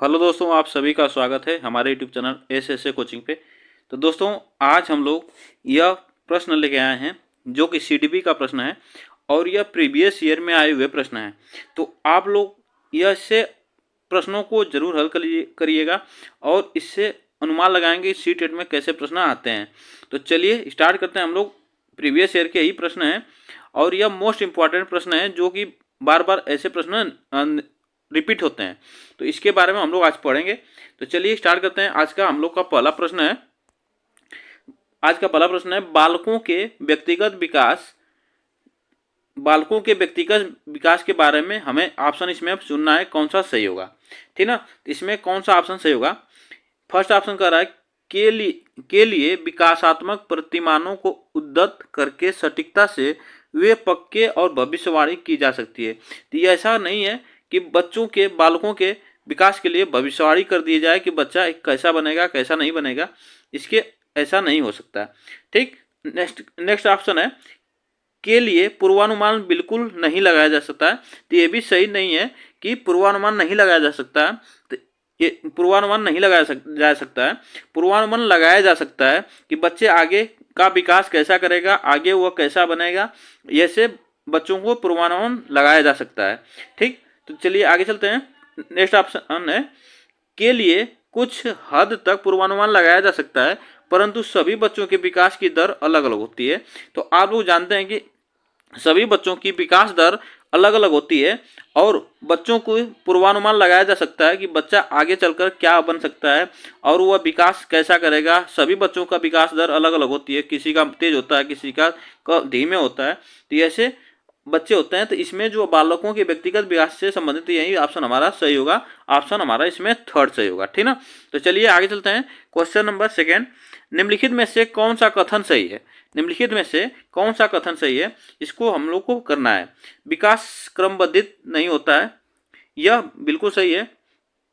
Hello दोस्तों, आप सभी का स्वागत है हमारे यूट्यूब चैनल एस कोचिंग पे। तो दोस्तों, आज हम लोग यह प्रश्न लेके आए हैं जो कि सीडीपी का प्रश्न है और यह प्रीवियस ईयर में आए हुए प्रश्न हैं। तो आप लोग यह से प्रश्नों को जरूर हल करिएगा और इससे अनुमान लगाएंगे सी टेट में कैसे प्रश्न आते हैं। तो चलिए स्टार्ट करते हैं। हम लोग प्रीवियस ईयर के ही प्रश्न हैं और यह मोस्ट इम्पॉर्टेंट प्रश्न है जो कि बार बार ऐसे प्रश्न रिपीट होते हैं। तो इसके बारे में हम लोग आज पढ़ेंगे। तो चलिए स्टार्ट करते हैं। आज का हम लोग का पहला प्रश्न है। बालकों के व्यक्तिगत विकास के बारे में हमें ऑप्शन इसमें चुनना है, कौन सा सही होगा। ठीक ना, इसमें कौन सा ऑप्शन सही होगा। फर्स्ट ऑप्शन कह रहा है के लिए विकासात्मक प्रतिमानों को उद्धृत करके सटीकता से वे पक्के और भविष्यवाणी की जा सकती है। तो ये ऐसा नहीं है कि बालकों के विकास के लिए भविष्यवाणी कर दी जाए कि बच्चा कैसा बनेगा कैसा नहीं बनेगा। इसके ऐसा नहीं हो सकता। ठीक, नेक्स्ट ऑप्शन है के लिए पूर्वानुमान बिल्कुल नहीं लगाया जा सकता है। तो ये भी सही नहीं है कि पूर्वानुमान नहीं लगाया जा सकता है। तो ये पूर्वानुमान नहीं जा सकता है। पूर्वानुमान लगाया जा सकता है कि बच्चे आगे का विकास कैसा करेगा, आगे वह कैसा बनेगा, ऐसे बच्चों को पूर्वानुमान लगाया जा सकता है। ठीक, तो चलिए आगे चलते हैं। नेक्स्ट ऑप्शन है के लिए कुछ हद तक पूर्वानुमान लगाया जा सकता है परंतु सभी बच्चों के विकास की दर अलग अलग होती है। तो आप लोग जानते हैं कि सभी बच्चों की विकास दर अलग अलग होती है और बच्चों को पूर्वानुमान लगाया जा सकता है कि बच्चा आगे चलकर क्या बन सकता है और वह विकास कैसा करेगा। सभी बच्चों का विकास दर अलग अलग होती है, किसी का तेज होता है, किसी का धीमे होता है। तो ऐसे बच्चे होते हैं। तो इसमें जो बालकों के व्यक्तिगत विकास से संबंधित यही ऑप्शन हमारा सही होगा। ऑप्शन हमारा इसमें थर्ड सही होगा। ठीक ना, तो चलिए आगे चलते हैं। क्वेश्चन नंबर सेकेंड, निम्नलिखित में से कौन सा कथन सही है। निम्नलिखित में से कौन सा कथन सही है, इसको हम लोग को करना है। विकास क्रमबद्धित नहीं होता है, यह बिल्कुल सही है।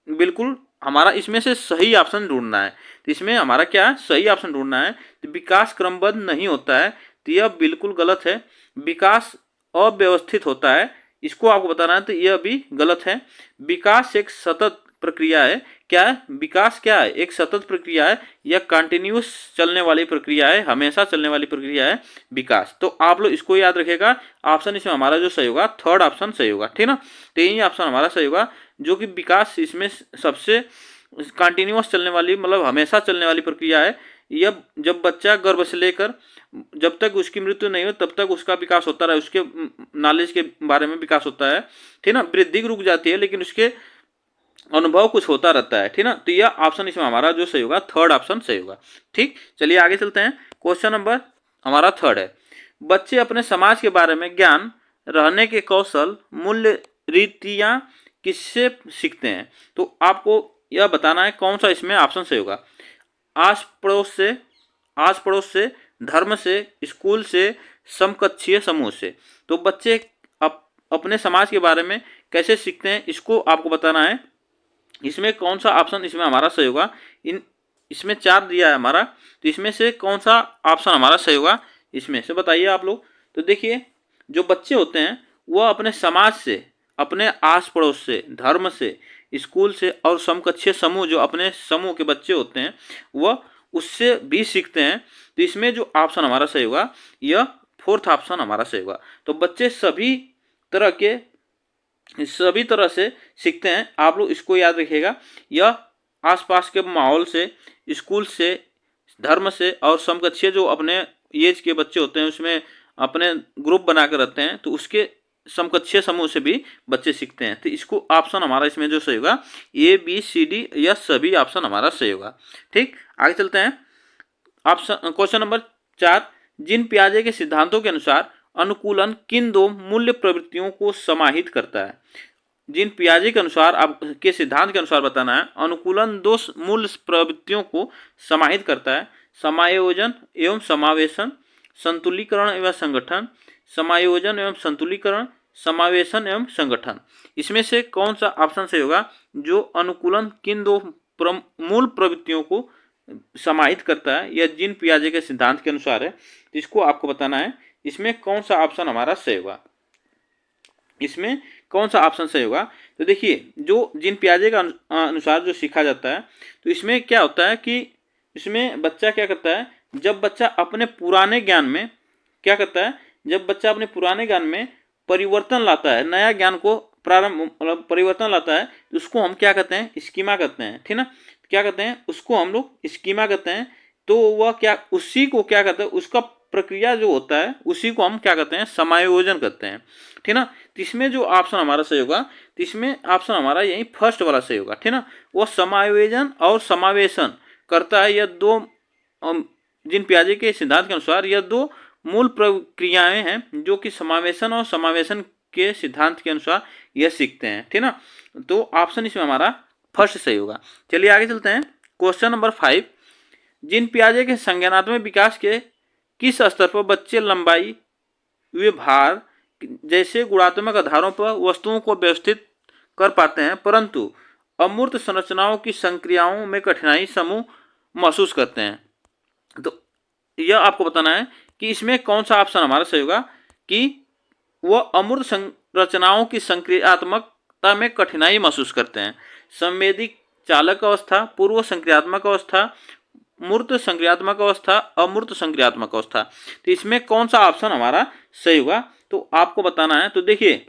बिल्कुल हमारा इसमें से सही ऑप्शन ढूंढना है। तो इसमें हमारा क्या है, सही ऑप्शन ढूंढना है। तो विकास क्रमबद्ध नहीं होता है, तो यह बिल्कुल गलत है। विकास अव्यवस्थित होता है, इसको आपको बताना है, तो यह भी गलत है। विकास एक सतत प्रक्रिया है। क्या है विकास, क्या है, एक सतत प्रक्रिया है, यह कंटिन्यूस चलने वाली प्रक्रिया है, हमेशा चलने वाली प्रक्रिया है विकास। तो आप लोग इसको याद रखिएगा। ऑप्शन इसमें हमारा जो सही होगा थर्ड ऑप्शन सही होगा। ठीक ना, तो यही ऑप्शन हमारा सही होगा जो कि विकास इसमें सबसे कंटिन्यूस चलने वाली, मतलब हमेशा चलने वाली प्रक्रिया है। यह जब बच्चा गर्भ से लेकर जब तक उसकी मृत्यु नहीं हो तब तक उसका विकास होता रहा, उसके नॉलेज के बारे में विकास होता है। ठीक ना, वृद्धि रुक जाती है लेकिन उसके अनुभव कुछ होता रहता है। ठीक ना, तो यह ऑप्शन इसमें हमारा जो सही होगा थर्ड ऑप्शन सही होगा। ठीक, चलिए आगे चलते हैं। क्वेश्चन नंबर हमारा थर्ड है, बच्चे अपने समाज के बारे में ज्ञान, रहने के कौशल, मूल्य रीतियां किससे सीखते हैं। तो आपको यह बताना है कौन सा इसमें ऑप्शन सही होगा। आस पड़ोस से, धर्म से, स्कूल से, समकक्षीय समूह से। तो बच्चे अपने समाज के बारे में कैसे सीखते हैं, इसको आपको बताना है। इसमें कौन सा ऑप्शन इसमें हमारा सही होगा। इसमें 4 दिया है हमारा, तो इसमें से कौन सा ऑप्शन हमारा सही होगा, इसमें से बताइए आप लोग। तो देखिए, जो बच्चे होते हैं वह अपने समाज से, अपने आस पड़ोस से, धर्म से, स्कूल से और समकक्षीय समूह, जो अपने समूह के बच्चे होते हैं वह उससे भी सीखते हैं। तो इसमें जो ऑप्शन हमारा सही होगा यह फोर्थ ऑप्शन हमारा सही होगा। तो बच्चे सभी तरह से सीखते हैं। आप लोग इसको याद रखिएगा। यह आसपास के माहौल से, स्कूल से, धर्म से और समकक्षीय जो अपने एज के बच्चे होते हैं उसमें अपने ग्रुप बनाकर रखते हैं, तो उसके समकक्षीय समूह से भी बच्चे सीखते हैं। तो इसको ऑप्शन हमारा इसमें जो सही होगा ए बी सी डी, यह सभी ऑप्शन हमारा सही होगा। ठीक, आगे चलते हैं। ऑप्शन क्वेश्चन नंबर 4, जिन पियाजे के सिद्धांतों के अनुसार अनुकूलन किन 2 मूल्य प्रवृत्तियों को समाहित करता है। जिन पियाजे के अनुसार, आपके सिद्धांत के अनुसार बताना है, अनुकूलन 2 मूल्य प्रवृत्तियों को समाहित करता है। समायोजन एवं समावेशन, संतुलीकरण एवं संगठन, समायोजन एवं संतुलीकरण, समावेशन एवं संगठन। इसमें से कौन सा ऑप्शन सही होगा जो अनुकूलन किन 2 मूल प्रवृत्तियों को समाहित करता है, यह जिन पियाजे के सिद्धांत के अनुसार है। इसको आपको बताना है, इसमें कौन सा ऑप्शन हमारा सही होगा। इसमें कौन सा ऑप्शन सही होगा? तो देखिए, जो जीन पियाजे का अनुसार जो सीखा जाता है, तो इसमें क्या होता है कि इसमें बच्चा क्या करता है, जब बच्चा अपने पुराने ज्ञान में क्या करता है, जब बच्चा अपने पुराने ज्ञान में परिवर्तन लाता है, नया ज्ञान को प्रारंभ मतलब परिवर्तन लाता है, तो उसको हम क्या कहते हैं, स्कीमा कहते हैं, ठीक ना। क्या कहते हैं, उसको हम लोग स्कीमा कहते हैं। तो वह क्या, उसी को क्या कहते हैं, उसका प्रक्रिया जो होता है उसी को हम क्या कहते हैं, समायोजन कहते हैं, ठीक ना। तो इसमें जो ऑप्शन हमारा सही होगा, तो इसमें ऑप्शन हमारा यही फर्स्ट वाला सही होगा, ठीक ना। वो समायोजन और समावेशन करता है। यह दो जीन पियाजे के सिद्धांत के अनुसार यह दो मूल प्रक्रियाएं हैं जो कि समावेशन और समावेशन के सिद्धांत के अनुसार यह सीखते हैं, ठीक ना। तो ऑप्शन इसमें हमारा फर्स्ट सही होगा। चलिए आगे चलते हैं। क्वेश्चन नंबर 5, जीन पियाजे के संज्ञानात्मक विकास के किस स्तर पर बच्चे लंबाई व भार जैसे गुणात्मक आधारों पर वस्तुओं को व्यवस्थित कर पाते हैं, परंतु अमूर्त संरचनाओं की संक्रियाओं में कठिनाई समूह महसूस करते हैं? तो यह आपको बताना है कि इसमें कौन सा ऑप्शन हमारा सही होगा कि वह अमूर्त संरचनाओं की संक्रियात्मकता में कठिनाई महसूस करते हैं। संवेदी चालक अवस्था, पूर्व संक्रियात्मक अवस्था, मूर्त संक्रियात्मक अवस्था, अमूर्त संक्रियात्मक अवस्था। तो इसमें कौन सा ऑप्शन हमारा सही होगा, तो आपको बताना है। तो देखिए,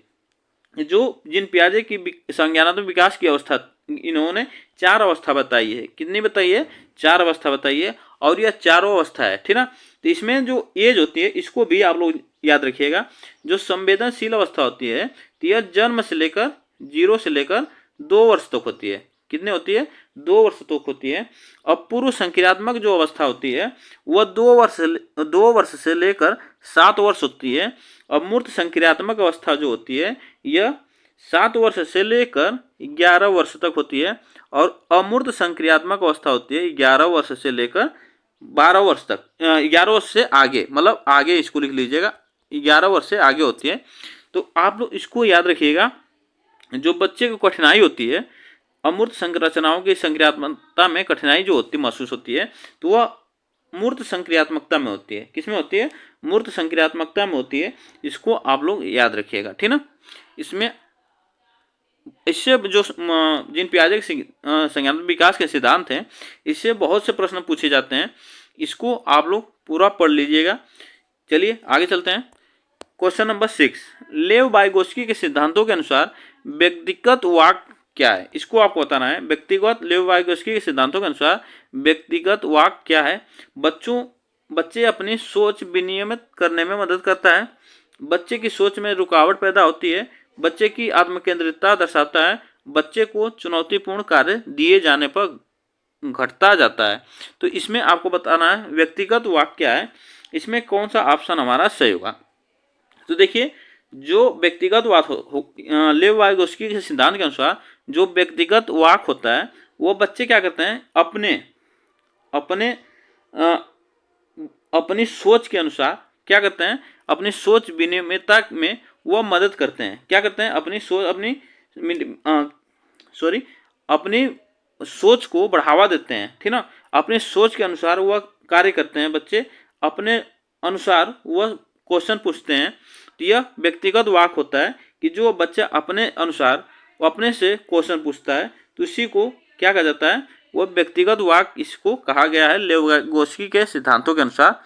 जो जीन पियाजे की संज्ञानात्मक विकास की अवस्था, इन्होंने 4 अवस्था बताई है। कितनी बताई है? 4 अवस्था बताई है, और यह चारों अवस्था है, ठीक ना। तो इसमें जो एज होती है इसको भी आप लोग याद रखिएगा। जो संवेदनशील अवस्था होती है, तो यह जन्म से लेकर 0 से लेकर 2 वर्ष तक होती है। कितने होती है? 2 वर्ष तक होती है। और पूर्व संक्रियात्मक जो अवस्था होती है वह 2 वर्ष से लेकर 7 वर्ष होती है। और मूर्त संक्रियात्मक अवस्था जो होती है यह 7 वर्ष से लेकर 11 वर्ष तक होती है। और अमूर्त संक्रियात्मक अवस्था होती है 11 वर्ष से लेकर 12 वर्ष तक, 11 वर्ष से आगे, मतलब आगे इसको लिख लीजिएगा, 11 वर्ष से आगे होती है। तो आप लोग इसको याद रखिएगा। जो बच्चे को कठिनाई होती है, अमूर्त संरचनाओं की संक्रियात्मकता में कठिनाई जो होती महसूस होती है, तो वह मूर्त संक्रियात्मकता में होती है। किसमें होती है? मूर्त संक्रियात्मकता में होती है। इसको आप लोग याद रखिएगा, ठीक ना। इसमें इससे जो जीन पियाजे के संज्ञानात्मक विकास के सिद्धांत हैं, इससे बहुत से प्रश्न पूछे जाते हैं। इसको आप लोग पूरा पढ़ लीजिएगा। चलिए आगे चलते हैं। क्वेश्चन नंबर 6, लेव वाइगोत्स्की के सिद्धांतों के अनुसार व्यक्तिगत वाक क्या है? इसको आपको बताना है। व्यक्तिगत, लेव वाइगोत्स्की के सिद्धांतों के अनुसार व्यक्तिगत वाक क्या है? बच्चे अपनी सोच विनियमित करने में मदद करता है। बच्चे की सोच में रुकावट पैदा होती है। बच्चे की आत्मकेंद्रितता दर्शाता है। बच्चे को चुनौतीपूर्ण कार्य दिए जाने पर घटता जाता है। तो इसमें आपको बताना है व्यक्तिगत वाक क्या है। इसमें कौन सा ऑप्शन हमारा सही होगा? तो देखिए, जो व्यक्तिगत वाक लेव वाइगोत्स्की के सिद्धांत के अनुसार जो व्यक्तिगत वाक होता है, वो बच्चे क्या करते हैं, अपनी सोच के अनुसार क्या करते हैं, अपनी सोच विनियमितता में वह मदद करते हैं। क्या करते हैं? अपनी सोच को बढ़ावा देते हैं, ठीक ना। अपनी सोच के अनुसार वह कार्य करते हैं। बच्चे अपने अनुसार वह क्वेश्चन पूछते हैं। तो यह व्यक्तिगत वाक होता है कि जो बच्चा अपने अनुसार अपने से क्वेश्चन पूछता है, तो इसी को क्या कहा जाता है, वह व्यक्तिगत वाक इसको कहा गया है लेव वाइगोत्स्की के सिद्धांतों के अनुसार।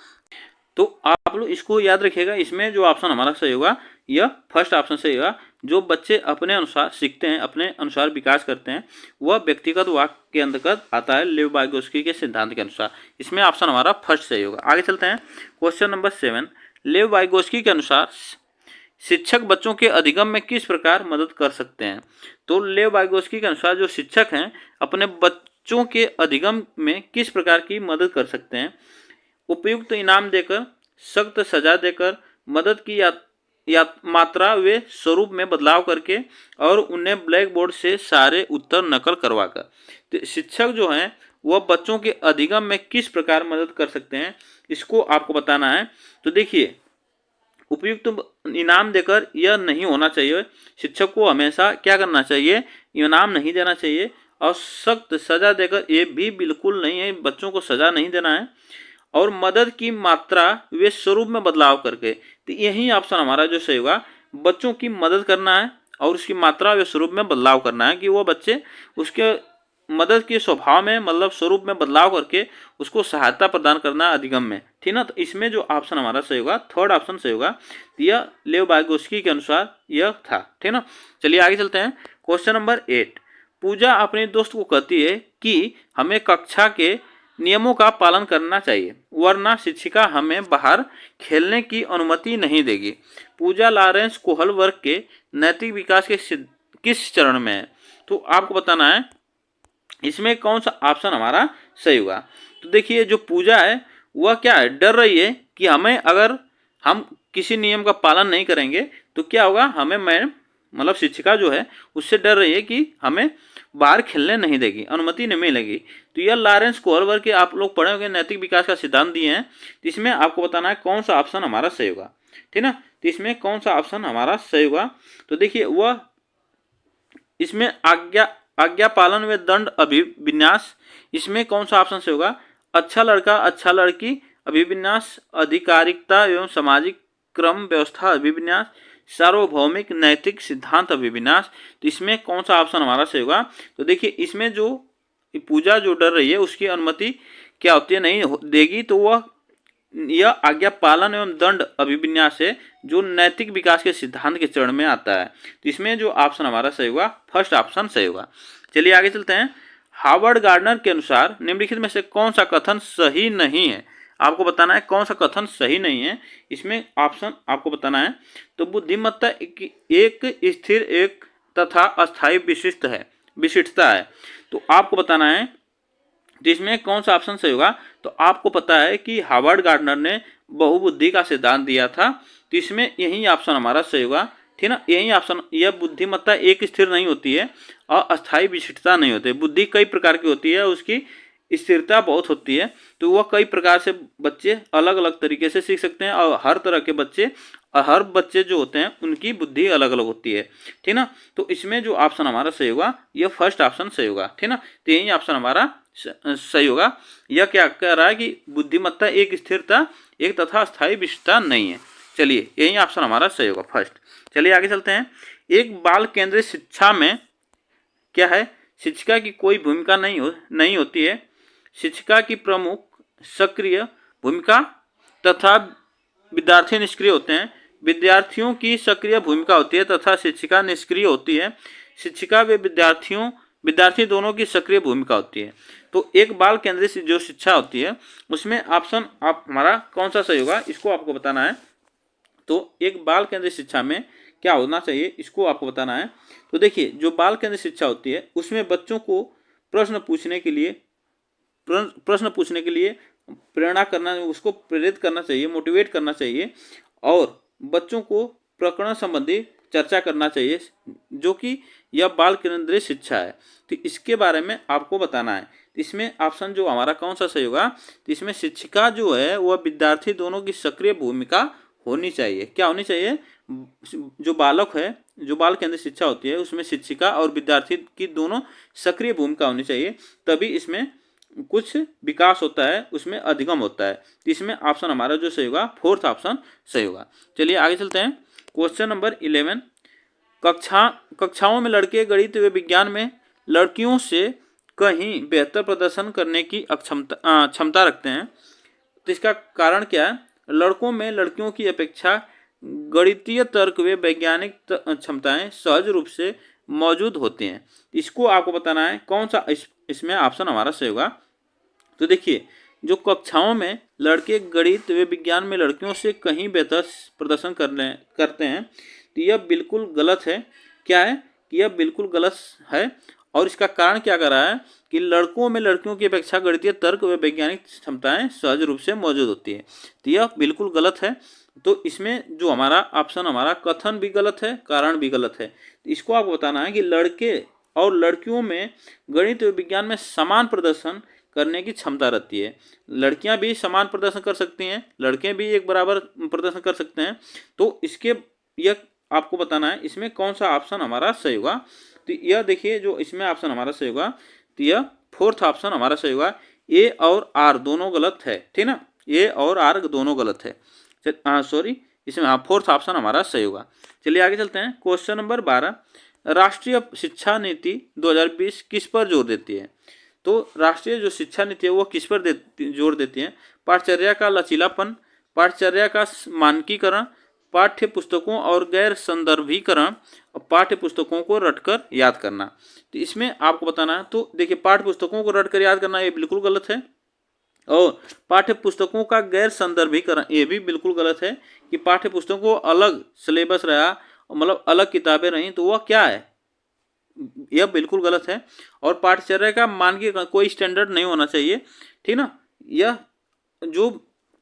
तो आप लोग इसको याद रखिएगा। इसमें जो ऑप्शन हमारा सही होगा, यह फर्स्ट ऑप्शन सही होगा। जो बच्चे अपने अनुसार सीखते हैं, अपने अनुसार विकास करते हैं, वह व्यक्तिगत वाक के अंतर्गत आता है लेव वाइगोत्स्की के सिद्धांत के अनुसार। इसमें ऑप्शन हमारा फर्स्ट सही होगा। आगे चलते हैं। क्वेश्चन नंबर 7, लेव वाइगोत्स्की के अनुसार शिक्षक बच्चों के अधिगम में किस प्रकार मदद कर सकते हैं? तो लेव वाइगोत्स्की के अनुसार जो शिक्षक हैं अपने बच्चों के अधिगम में किस प्रकार की मदद कर सकते हैं? उपयुक्त इनाम देकर, सख्त सजा देकर, मदद की या मात्रा व स्वरूप में बदलाव करके, और उन्हें ब्लैक बोर्ड से सारे उत्तर नकल करवाकर। तो शिक्षक जो हैं वह बच्चों के अधिगम में किस प्रकार मदद कर सकते हैं, इसको आपको बताना है। तो देखिए, उपयुक्त इनाम देकर यह नहीं होना चाहिए। शिक्षक को हमेशा क्या करना चाहिए, इनाम नहीं देना चाहिए। और सख्त सजा देकर ये भी बिल्कुल नहीं है, बच्चों को सजा नहीं देना है। और मदद की मात्रा वे स्वरूप में बदलाव करके, तो यही ऑप्शन हमारा जो सही होगा, बच्चों की मदद करना है और उसकी मात्रा व स्वरूप में बदलाव करना है कि वो बच्चे उसके मदद के स्वभाव में मतलब स्वरूप में बदलाव करके उसको सहायता प्रदान करना अधिगम में, ठीक ना। तो इसमें जो ऑप्शन हमारा सही होगा थर्ड ऑप्शन सही होगा। यह लेव वाइगोस्की के अनुसार यह था, ठीक ना। चलिए आगे चलते हैं। Question number 8। पूजा अपने दोस्त को कहती है कि हमें कक्षा के नियमों का पालन करना चाहिए वरना शिक्षिका हमें बाहर खेलने की अनुमति नहीं देगी। पूजा लॉरेंस कोहल वर्ग के नैतिक विकास के किस चरण में है? तो आपको बताना है इसमें कौन सा ऑप्शन हमारा सही होगा। तो देखिए जो पूजा है वह क्या है, डर रही है कि हमें अगर हम किसी नियम का पालन नहीं करेंगे तो क्या होगा, हमें मैम मतलब शिक्षिका जो है उससे डर रही है कि हमें बाहर खेलने नहीं देगी, अनुमति नहीं मिलेगी। तो यह लॉरेंस कोहलवर्ग के आप लोग पढ़े होंगे नैतिक विकास का सिद्धांत दिए हैं। तो इसमें आपको बताना है कौन सा ऑप्शन हमारा सही होगा, ठीक ना। तो इसमें कौन सा ऑप्शन हमारा सही होगा। तो देखिए वह इसमें आज्ञा पालन व दंड अभिविन्यास, इसमें कौन सा ऑप्शन से होगा, अच्छा लड़का अच्छा लड़की अभिविन्यास, अधिकारिकता एवं सामाजिक क्रम व्यवस्था अभिविन्यास, सार्वभौमिक नैतिक सिद्धांत अभिविन्यास। तो इसमें कौन सा ऑप्शन हमारा सही होगा। तो देखिए इसमें जो पूजा जो डर रही है उसकी अनुमति क्या होती है, नहीं देगी, तो वह यह आज्ञा पालन एवं दंड अभिविन्यास है जो नैतिक विकास के सिद्धांत के चरण में आता है। तो इसमें जो ऑप्शन हमारा सही होगा फर्स्ट ऑप्शन सही होगा। चलिए आगे चलते हैं। हार्वर्ड गार्डनर के अनुसार निम्नलिखित में से कौन सा कथन सही नहीं है। आपको बताना है कौन सा कथन सही नहीं है। इसमें ऑप्शन आपको बताना है। तो बुद्धिमत्ता एक स्थिर एक तथा अस्थायी विशिष्टता है। तो आपको बताना है तो इसमें कौन सा ऑप्शन सही होगा। तो आपको पता है कि हार्वर्ड गार्डनर ने बहुबुद्धि का सिद्धांत दिया था। तो इसमें यही ऑप्शन हमारा सही होगा, ठीक ना। यही ऑप्शन, यह बुद्धिमत्ता एक स्थिर नहीं होती है और अस्थायी विशिष्टता नहीं होती है। बुद्धि कई प्रकार की होती है, उसकी स्थिरता बहुत होती है। तो वह कई प्रकार से बच्चे अलग अलग तरीके से सीख सकते हैं और हर बच्चे जो होते हैं उनकी बुद्धि अलग अलग होती है, ठीक ना। तो इसमें जो ऑप्शन हमारा सही होगा यह फर्स्ट ऑप्शन सही होगा, ठीक ना। तो यही ऑप्शन हमारा सही होगा। यह क्या कह रहा है कि बुद्धिमत्ता एक स्थिरता एक तथा स्थायी विशिष्टता नहीं है। चलिए यही ऑप्शन हमारा सही होगा फर्स्ट। चलिए आगे चलते हैं। एक बाल केंद्रित शिक्षा में क्या है, शिक्षिका की कोई भूमिका नहीं होती है। शिक्षिका की प्रमुख सक्रिय भूमिका तथा विद्यार्थी निष्क्रिय होते हैं। विद्यार्थियों की सक्रिय भूमिका होती है तथा शिक्षिका निष्क्रिय होती है। शिक्षिका व विद्यार्थी दोनों की सक्रिय भूमिका होती है। तो एक बाल केंद्रित जो शिक्षा होती है उसमें ऑप्शन आप हमारा कौन सा सही होगा इसको आपको बताना है। तो एक बाल केंद्रित शिक्षा में क्या होना चाहिए इसको आपको बताना है। तो देखिए जो बाल केंद्रित शिक्षा होती है उसमें बच्चों को प्रश्न पूछने के लिए प्रेरणा करना, उसको प्रेरित करना चाहिए, मोटिवेट करना चाहिए और बच्चों को प्रकरण संबंधी चर्चा करना चाहिए, जो कि यह बाल केंद्रित शिक्षा है। तो इसके बारे में आपको बताना है। इसमें ऑप्शन जो हमारा कौन सा सही होगा। तो इसमें शिक्षिका जो है वह विद्यार्थी दोनों की सक्रिय भूमिका होनी चाहिए। क्या होनी चाहिए, जो बालक है, जो बाल केंद्रित शिक्षा होती है उसमें शिक्षिका और विद्यार्थी की दोनों सक्रिय भूमिका होनी चाहिए, तभी इसमें कुछ विकास होता है, उसमें अधिगम होता है। तो इसमें ऑप्शन हमारा जो सही होगा फोर्थ ऑप्शन सही होगा। चलिए आगे चलते हैं। Question number 11। कक्षाओं में लड़के गणित व विज्ञान में लड़कियों से कहीं बेहतर प्रदर्शन करने की क्षमता रखते हैं। तो इसका कारण क्या है, लड़कों में लड़कियों की अपेक्षा गणितीय तर्क व वैज्ञानिक क्षमताएं सहज रूप से मौजूद होती हैं। इसको आपको बताना है कौन सा इसमें ऑप्शन हमारा सही होगा। तो देखिए जो कक्षाओं में लड़के गणित व विज्ञान में लड़कियों से कहीं बेहतर प्रदर्शन करते हैं, तो यह बिल्कुल गलत है। क्या है कि यह बिल्कुल गलत है और इसका कारण क्या कर रहा है कि लड़कों में लड़कियों की अपेक्षा गणितीय तर्क व वैज्ञानिक क्षमताएं सहज रूप से मौजूद होती है। तो यह बिल्कुल गलत है। तो इसमें जो हमारा ऑप्शन हमारा कथन भी गलत है, कारण भी गलत है। तो इसको आपको बताना है कि लड़के और लड़कियों में गणित व विज्ञान में समान प्रदर्शन करने की क्षमता रहती है। लड़कियां भी समान प्रदर्शन कर सकती हैं, लड़के भी एक बराबर प्रदर्शन कर सकते हैं। तो इसके यह आपको बताना है इसमें कौन सा ऑप्शन हमारा सही होगा। तो यह देखिए जो इसमें ऑप्शन हमारा सही होगा, तो यह फोर्थ ऑप्शन हमारा सही होगा। ए और आर दोनों गलत है, ठीक ना। ए और आर दोनों गलत है। सॉरी, इसमें हाँ फोर्थ ऑप्शन हमारा सही होगा। चलिए आगे चलते हैं। क्वेश्चन नंबर 12, राष्ट्रीय शिक्षा नीति 2020 किस पर जोर देती है? तो राष्ट्रीय जो शिक्षा नीति है वो किस पर जोर देती है? पाठचर्या का लचीलापन, पाठचर्या का मानकीकरण, पाठ्य पुस्तकों और गैर संदर्भीकरण, और पाठ्य पुस्तकों को रटकर याद करना। तो इसमें आपको बताना है, तो देखिए पाठ्य पुस्तकों को रटकर याद करना ये बिल्कुल गलत है, और पाठ्य पुस्तकों का गैर संदर्भीकरण ये भी बिल्कुल गलत है कि पाठ्य पुस्तकों को अलग सिलेबस रहा, मतलब अलग किताबें रहीं, तो वह क्या है, यह बिल्कुल गलत है। और पाठ्यचर्या का मानकीकरण कोई स्टैंडर्ड नहीं होना चाहिए, ठीक ना। यह जो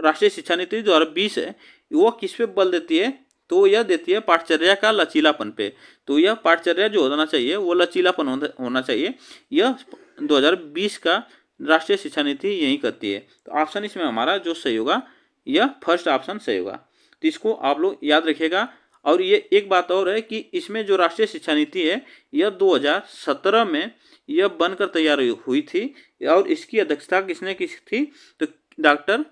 राष्ट्रीय शिक्षा नीति 2020 है वो किस पे बल देती है? तो यह देती है पाठचर्या का लचीलापन पे। तो यह पाठचर्या जो होना चाहिए वो लचीलापन होना चाहिए, यह 2020 का राष्ट्रीय शिक्षा नीति यही करती है। तो ऑप्शन इसमें हमारा जो सही होगा यह फर्स्ट ऑप्शन सही होगा। तो इसको आप लोग याद रखिएगा। और ये एक बात और है कि इसमें जो राष्ट्रीय शिक्षा नीति है यह 2017 में यह बनकर तैयार हुई थी, और इसकी अध्यक्षता किसने की थी? तो डॉक्टर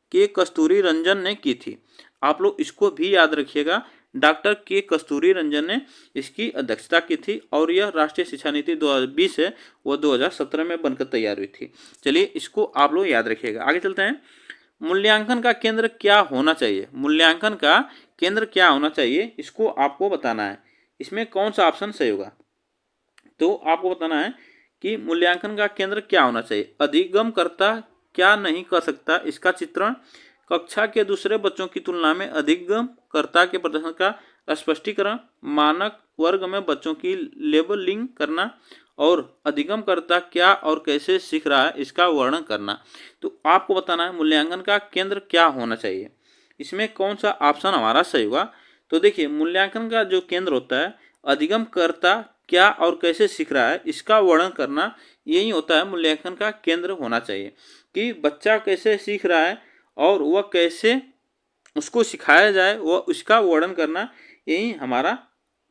के कस्तूरी रंजन ने की थी। आप लोग इसको भी याद रखिएगा, डॉक्टर के कस्तूरी रंजन ने इसकी अध्यक्षता की थी, और यह राष्ट्रीय शिक्षा नीति 2020 है वो 2017 में बनकर तैयार हुई थी। चलिए इसको आप लोग याद रखिएगा। आगे चलते हैं। मूल्यांकन का केंद्र क्या होना चाहिए? मूल्यांकन का केंद्र क्या होना चाहिए इसको आपको बताना है। इसमें कौन सा ऑप्शन सही होगा? तो आपको बताना है कि मूल्यांकन का केंद्र क्या होना चाहिए। अधिगमकर्ता क्या नहीं कर सकता इसका चित्रण, कक्षा के दूसरे बच्चों की तुलना में अधिगमकर्ता के प्रदर्शन का स्पष्टीकरण, मानक वर्ग में बच्चों की लेबलिंग करना, और अधिगमकर्ता क्या और कैसे सीख रहा है इसका वर्णन करना। तो आपको बताना है मूल्यांकन का केंद्र क्या होना चाहिए। इसमें कौन सा ऑप्शन हमारा सही होगा? तो देखिए मूल्यांकन का जो केंद्र होता है, अधिगमकर्ता क्या और कैसे सीख रहा है इसका वर्णन करना, यही होता है मूल्यांकन का केंद्र होना चाहिए। कि बच्चा कैसे सीख रहा है और वह कैसे उसको सिखाया जाए वह उसका वर्णन करना, यही हमारा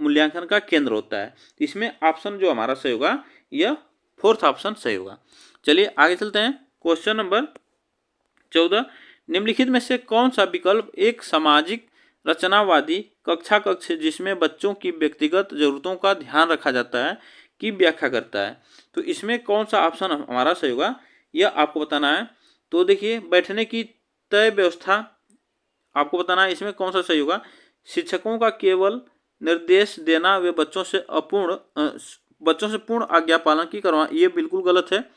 मूल्यांकन का केंद्र होता है। इसमें ऑप्शन जो हमारा सही होगा यह फोर्थ ऑप्शन सही होगा। चलिए आगे चलते हैं। क्वेश्चन नंबर 14, निम्नलिखित में से कौन सा विकल्प एक सामाजिक रचनावादी कक्षा कक्ष जिसमें बच्चों की व्यक्तिगत जरूरतों का ध्यान रखा जाता है की व्याख्या करता है? तो इसमें कौन सा ऑप्शन हमारा सही होगा यह आपको बताना है। तो देखिए बैठने की तय व्यवस्था आपको बताना है, इसमें कौन सा सही होगा। शिक्षकों का केवल निर्देश देना वे बच्चों से पूर्ण आज्ञा पालन की करवा, ये बिल्कुल गलत है।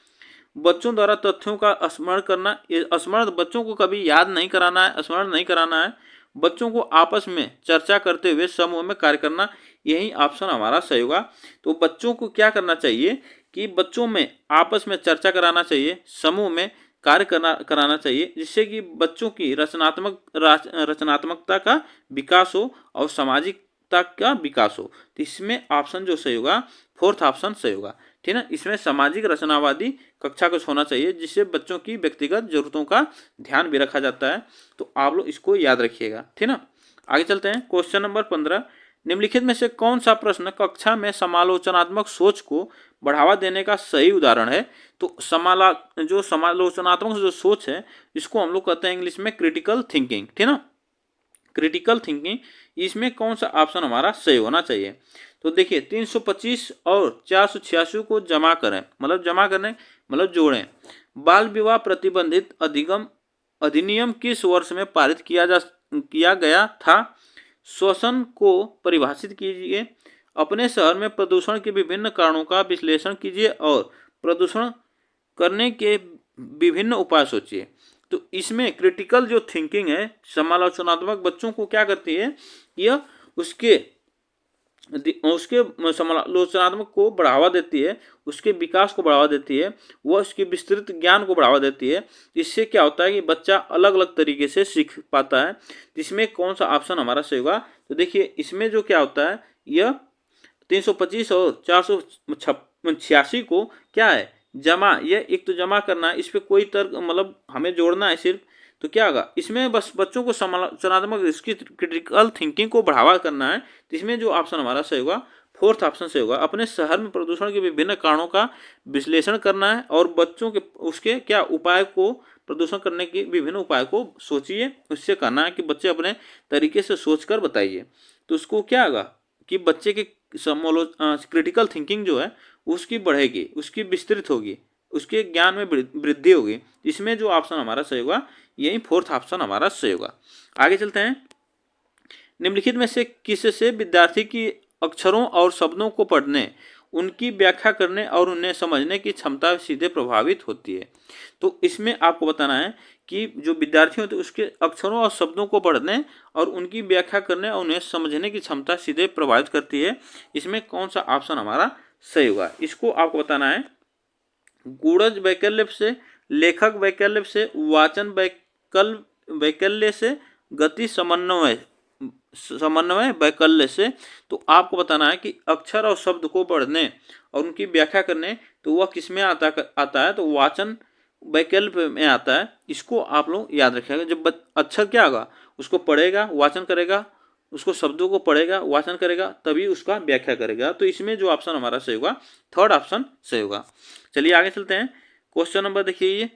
बच्चों द्वारा तथ्यों का स्मरण करना, ये स्मरण बच्चों को कभी याद नहीं कराना है, स्मरण नहीं कराना है। बच्चों को आपस में चर्चा करते हुए समूह में कार्य करना, यही ऑप्शन हमारा सही होगा। तो बच्चों को क्या करना चाहिए कि बच्चों में आपस में चर्चा कराना चाहिए, समूह में कार्य कराना चाहिए, जिससे कि बच्चों की रचनात्मकता का विकास हो और सामाजिकता का विकास हो। तो इसमें ऑप्शन जो सही होगा फोर्थ ऑप्शन सही होगा, ठीक है ना। इसमें सामाजिक रचनावादी कक्षा कुछ होना चाहिए जिससे बच्चों की व्यक्तिगत जरूरतों का ध्यान भी रखा जाता है। तो आप लोग इसको याद रखिएगा, ठीक ना। आगे चलते हैं। क्वेश्चन नंबर 15, निम्नलिखित में से कौन सा प्रश्न कक्षा में समालोचनात्मक सोच को बढ़ावा देने का सही उदाहरण है? तो समालोचनात्मक जो सोच है इसको हम लोग कहते हैं इंग्लिश में क्रिटिकल थिंकिंग, ठीक ना। क्रिटिकल थिंकिंग, इसमें कौन सा ऑप्शन हमारा सही होना चाहिए? तो देखिए 325 और 486 को जमा करें, मतलब जोड़ें। बाल विवाह प्रतिबंधित अधिनियम किस वर्ष में पारित किया गया था? श्वसन को परिभाषित कीजिए। अपने शहर में प्रदूषण के विभिन्न कारणों का विश्लेषण कीजिए और प्रदूषण करने के विभिन्न उपाय सोचिए। तो इसमें क्रिटिकल जो थिंकिंग है समालोचनात्मक बच्चों को क्या करती है, यह उसके समालोचनात्मक को बढ़ावा देती है, उसके विकास को बढ़ावा देती है, वह उसके विस्तृत ज्ञान को बढ़ावा देती है। इससे क्या होता है कि बच्चा अलग अलग तरीके से सीख पाता है। इसमें कौन सा ऑप्शन हमारा सही होगा? तो देखिए इसमें जो क्या होता है, यह 325 और 486 को क्या है जमा, यह एक तो जमा करना है, इस पर कोई तर्क मतलब हमें जोड़ना है सिर्फ। तो क्या होगा इसमें, बस बच्चों को समालोचनात्मक इसकी क्रिटिकल थिंकिंग को बढ़ावा करना है। तो इसमें जो ऑप्शन हमारा सही होगा फोर्थ ऑप्शन सही होगा। अपने शहर में प्रदूषण के विभिन्न कारणों का विश्लेषण करना है और बच्चों के उसके क्या उपाय को, प्रदूषण करने के विभिन्न उपाय को सोचिए, उससे कहना है कि बच्चे अपने तरीके से सोचकर बताइए। तो उसको क्या होगा कि बच्चे के क्रिटिकल थिंकिंग जो है उसकी बढ़ेगी, उसकी विस्तृत होगी, उसके ज्ञान में वृद्धि होगी। इसमें जो ऑप्शन हमारा सही होगा यही फोर्थ ऑप्शन हमारा सही होगा। आगे चलते हैं। निम्नलिखित में से किससे विद्यार्थी की अक्षरों और शब्दों को पढ़ने, उनकी व्याख्या करने और उन्हें समझने की क्षमता सीधे प्रभावित होती है। तो इसमें आपको बताना है कि जो विद्यार्थी होते हैं उसके अक्षरों और शब्दों को पढ़ने और उनकी व्याख्या करने और उन्हें समझने की क्षमता सीधे प्रभावित करती है। इसमें कौन सा ऑप्शन हमारा सही होगा, इसको आपको बताना है। गूढ़ज वैकल्य से, लेखक वैकल्य से, वाचन वैकल्य से, गति समन्वय वैकल्य से। तो आपको बताना है कि अक्षर और शब्द को पढ़ने और उनकी व्याख्या करने, तो वह किस में आता है, तो वाचन वैकल्य में आता है। इसको आप लोग याद रखिएगा। जब अक्षर क्या होगा, उसको पढ़ेगा, वाचन करेगा, उसको शब्दों को पढ़ेगा, वाचन करेगा, तभी उसका व्याख्या करेगा। तो इसमें जो ऑप्शन हमारा सही होगा थर्ड ऑप्शन सही होगा। चलिए आगे चलते हैं। क्वेश्चन नंबर देखिए,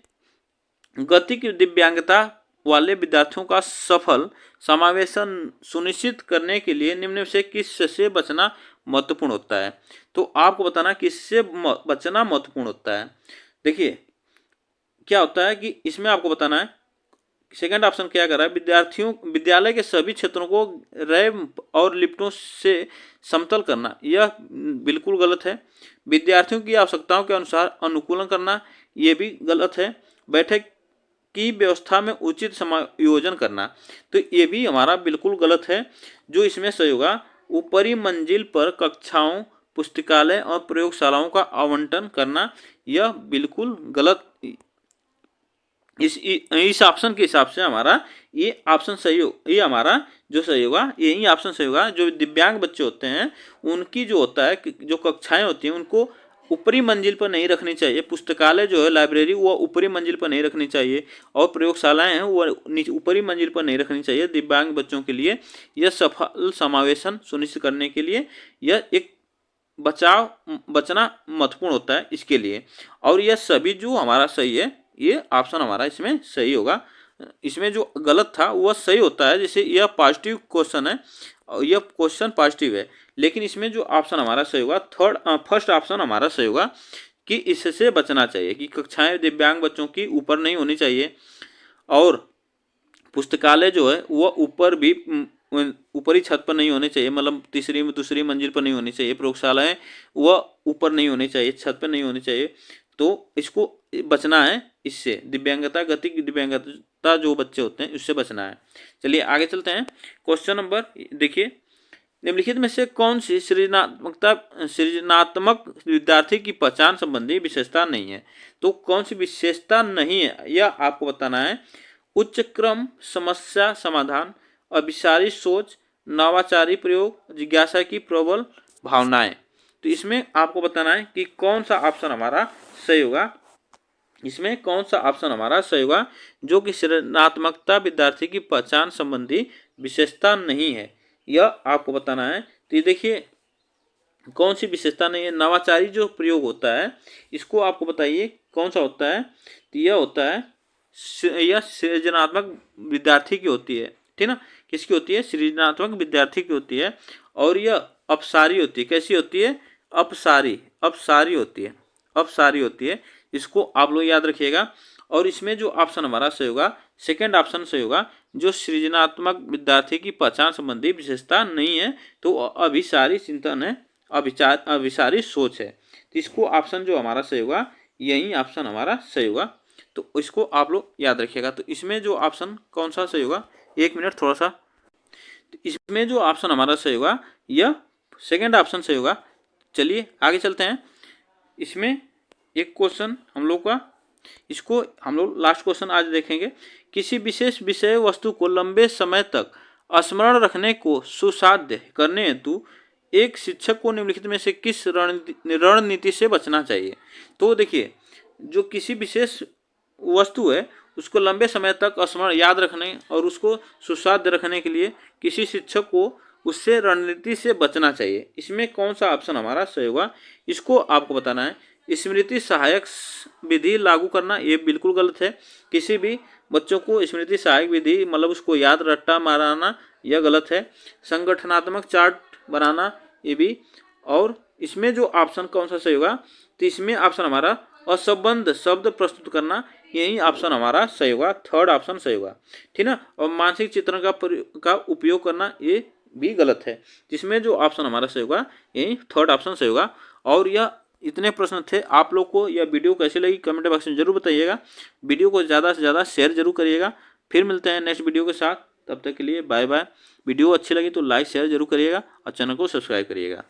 गति की दिव्यांगता वाले विद्यार्थियों का सफल समावेशन सुनिश्चित करने के लिए निम्न में से किस से बचना महत्वपूर्ण होता है। तो आपको बताना किससे बचना महत्वपूर्ण होता है। देखिए क्या होता है कि इसमें आपको बताना है, सेकंड ऑप्शन क्या कर रहा है, विद्यालय के सभी क्षेत्रों को रैंप और लिफ्टों से समतल करना, यह बिल्कुल गलत है। विद्यार्थियों की आवश्यकताओं के अनुसार अनुकूलन करना, यह भी गलत है। बैठक की व्यवस्था में उचित समायोजन करना, तो ये भी हमारा बिल्कुल गलत है। जो इसमें सही होगा, ऊपरी मंजिल पर कक्षाओं, पुस्तकालय और प्रयोगशालाओं का आवंटन करना, यह बिल्कुल गलत। इस ऑप्शन के हिसाब से हमारा ये ऑप्शन सही हो, ये हमारा जो सही होगा यही ऑप्शन सही होगा। जो दिव्यांग बच्चे होते हैं उनकी जो होता है, जो कक्षाएं होती हैं उनको ऊपरी मंजिल पर नहीं रखनी चाहिए। पुस्तकालय जो है, लाइब्रेरी, वो ऊपरी मंजिल पर नहीं रखनी चाहिए और प्रयोगशालाएं हैं वो ऊपरी मंजिल पर नहीं रखनी चाहिए। दिव्यांग बच्चों के लिए यह सफल समावेशन सुनिश्चित करने के लिए यह एक बचना महत्वपूर्ण होता है इसके लिए। और यह सभी जो हमारा सही है, ये ऑप्शन हमारा इसमें सही होगा। इसमें जो गलत था वह सही होता है। जैसे यह पॉजिटिव क्वेश्चन है और यह क्वेश्चन पॉजिटिव है, लेकिन इसमें जो ऑप्शन हमारा सही होगा फर्स्ट ऑप्शन हमारा सही होगा कि इससे बचना चाहिए कि कक्षाएं दिव्यांग बच्चों की ऊपर नहीं होनी चाहिए और पुस्तकालय जो है वह ऊपरी छत पर नहीं होने चाहिए, मतलब दूसरी मंजिल पर नहीं होनी चाहिए। प्रयोगशालाएं वह ऊपर नहीं होनी चाहिए, छत पर नहीं होनी चाहिए। तो इसको बचना है, इससे गति की दिव्यांगता जो बच्चे होते हैं उससे बचना है। चलिए आगे चलते हैं। क्वेश्चन नंबर देखिए, निम्नलिखित में से कौन सी सृजनात्मक विद्यार्थी की पहचान संबंधी विशेषता नहीं है। तो कौन सी विशेषता नहीं है यह आपको बताना है। उच्च क्रम समस्या समाधान, अभिसारी सोच, नवाचारी प्रयोग, जिज्ञासा की प्रबल भावनाएं। तो इसमें आपको बताना है कि कौन सा ऑप्शन हमारा सही होगा। इसमें कौन सा ऑप्शन हमारा सही होगा, जो कि सृजनात्मकता विद्यार्थी की पहचान संबंधी विशेषता नहीं है, यह आपको बताना है। तो ये देखिए कौन सी विशेषता नहीं है। नवाचारी जो प्रयोग होता है इसको आपको बताइए कौन सा होता है। तो यह होता है, यह सृजनात्मक विद्यार्थी की होती है, ठीक ना। किसकी होती है, सृजनात्मक विद्यार्थी की होती है। और यह अपसारी होती है। कैसी होती है, अपसारी होती है। इसको आप लोग याद रखिएगा। और इसमें जो ऑप्शन हमारा सही होगा सेकंड ऑप्शन सही होगा, जो सृजनात्मक विद्यार्थी की पहचान संबंधी विशेषता नहीं है, तो अभिसारी चिंतन है, अभिसारी सोच है। तो इसको ऑप्शन जो हमारा सही होगा यही ऑप्शन हमारा सही होगा। तो इसको आप लोग याद रखिएगा। तो इसमें जो ऑप्शन कौन सा सही होगा, एक मिनट थोड़ा सा। तो इसमें जो ऑप्शन हमारा सही होगा यह सेकंड ऑप्शन सही होगा। चलिए आगे चलते हैं। इसमें एक क्वेश्चन हम लोग का, इसको हम लोग लास्ट क्वेश्चन आज देखेंगे। किसी विशेष विषय वस्तु को लंबे समय तक स्मरण रखने को सुसाध्य करने हेतु एक शिक्षक को निम्नलिखित में से किस रणनीति से बचना चाहिए। तो देखिए, जो किसी विशेष वस्तु है उसको लंबे समय तक स्मरण याद रखने और उसको सुसाध्य रखने के लिए किसी शिक्षक को उससे रणनीति से बचना चाहिए। इसमें कौन सा ऑप्शन हमारा सही होगा, इसको आपको बताना है। स्मृति सहायक विधि लागू करना ये बिल्कुल गलत है। किसी भी बच्चों को स्मृति सहायक विधि मतलब उसको याद रट्टा माराना यह गलत है। संगठनात्मक चार्ट बनाना ये भी। और इसमें जो ऑप्शन कौन सा सही होगा, तो इसमें ऑप्शन हमारा असंबद्ध शब्द प्रस्तुत करना, यही ऑप्शन हमारा सही होगा, थर्ड ऑप्शन सही होगा, ठीक ना। और मानसिक चित्रण का उपयोग करना ये भी गलत है। जिसमें जो ऑप्शन हमारा सही होगा यही थर्ड ऑप्शन सही होगा। और यह इतने प्रश्न थे। आप लोग को यह वीडियो कैसी लगी कमेंट बॉक्स में जरूर बताइएगा। वीडियो को ज़्यादा से ज़्यादा शेयर जरूर करिएगा। फिर मिलते हैं नेक्स्ट वीडियो के साथ, तब तक के लिए बाय बाय। वीडियो अच्छी लगी तो लाइक शेयर जरूर करिएगा और चैनल को सब्सक्राइब करिएगा।